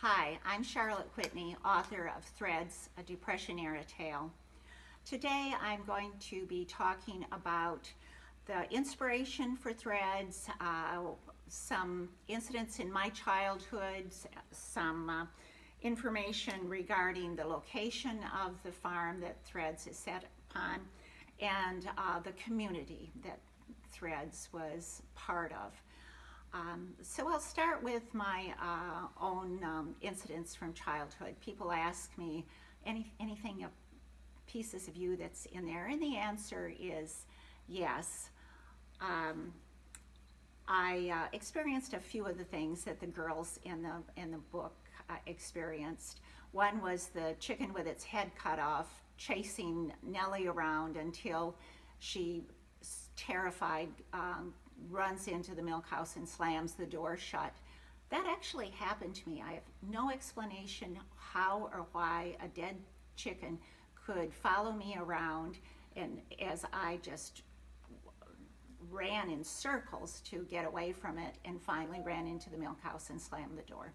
Hi, I'm Charlotte Whitney, author of Threads, a Depression-era tale. Today I'm going to be talking about the inspiration for Threads, some incidents in my childhood, some information regarding the location of the farm that Threads is set upon, and the community that Threads was part of. So I'll start with my own incidents from childhood. People ask me anything, pieces of you that's in there, and the answer is yes. Um, I experienced a few of the things that the girls in the book experienced. One was the chicken with its head cut off, chasing Nellie around until she, terrified, runs into the milk house and slams the door shut. That actually happened to me. I have no explanation how or why a dead chicken could follow me around, and as I just ran in circles to get away from it and finally ran into the milk house and slammed the door.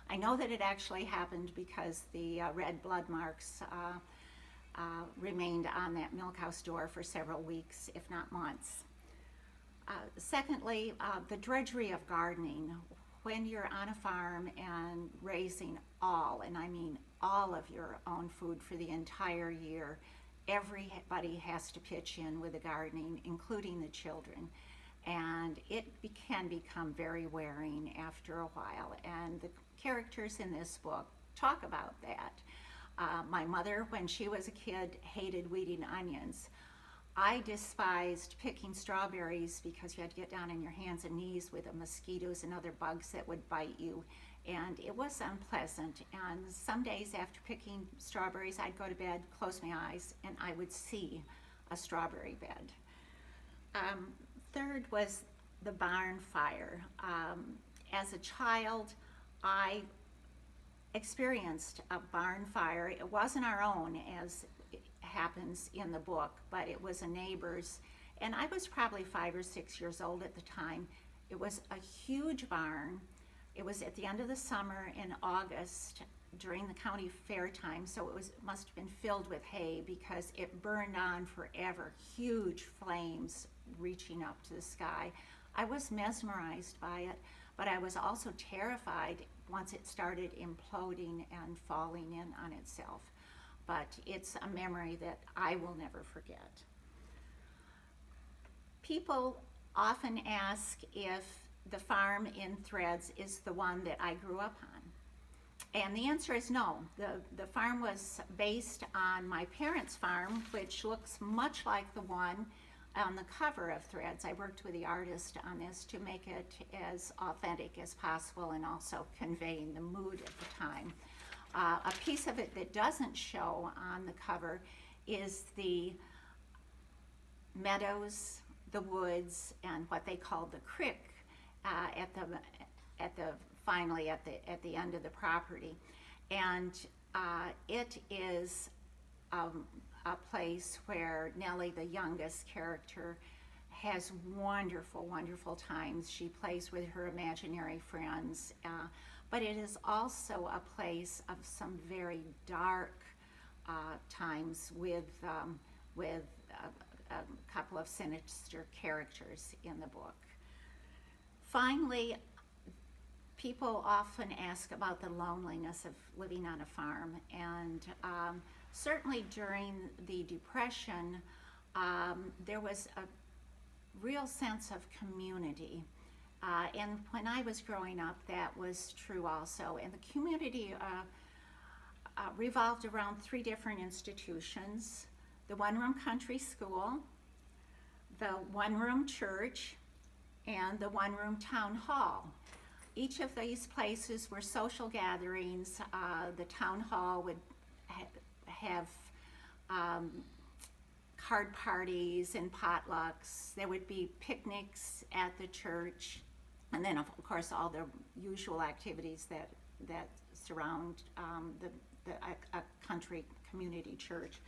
I know that it actually happened because the red blood marks remained on that milk house door for several weeks, if not months. Secondly, the drudgery of gardening. When you're on a farm and raising and I mean all of your own food for the entire year, everybody has to pitch in with the gardening, including the children. And it can become very wearing after a while. And the characters in this book talk about that. My mother, when she was a kid, hated weeding onions. I despised picking strawberries because you had to get down on your hands and knees with the mosquitoes and other bugs that would bite you, and it was unpleasant. And some days after picking strawberries, I'd go to bed, close my eyes, and I would see a strawberry bed. Third was the barn fire. As a child, I experienced a barn fire. It wasn't our own, as happens in the book, but it was a neighbor's, and I was probably 5 or 6 years old at the time. It was a huge barn. It was at the end of the summer in August during the county fair time, so must have been filled with hay because it burned on forever, huge flames reaching up to the sky. I was mesmerized by it, but I was also terrified once it started imploding and falling in on itself. But it's a memory that I will never forget. People often ask if the farm in Threads is the one that I grew up on. And the answer is no. The farm was based on my parents' farm, which looks much like the one on the cover of Threads. I worked with the artist on this to make it as authentic as possible and also conveying the mood at the time. A piece of it that doesn't show on the cover is the meadows, the woods, and what they call the creek finally at the end of the property. And it is a place where Nellie, the youngest character, has wonderful, wonderful times. She plays with her imaginary friends. But it is also a place of some very dark times with a couple of sinister characters in the book. Finally, people often ask about the loneliness of living on a farm, and certainly during the Depression, there was a real sense of community. And when I was growing up, that was true also. And the community revolved around 3 different institutions: the one-room country school, the one-room church, and the one-room town hall. Each of these places were social gatherings. The town hall would have card parties and potlucks. There would be picnics at the church. And then, of course, all the usual activities that surround a country community church.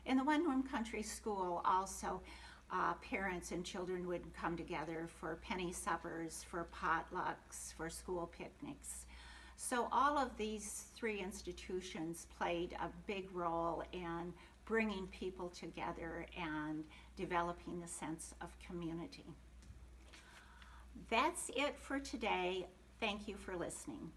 In the one-room country school, also, parents and children would come together for penny suppers, for potlucks, for school picnics. So all of these three institutions played a big role in bringing people together and developing a sense of community. That's it for today. Thank you for listening.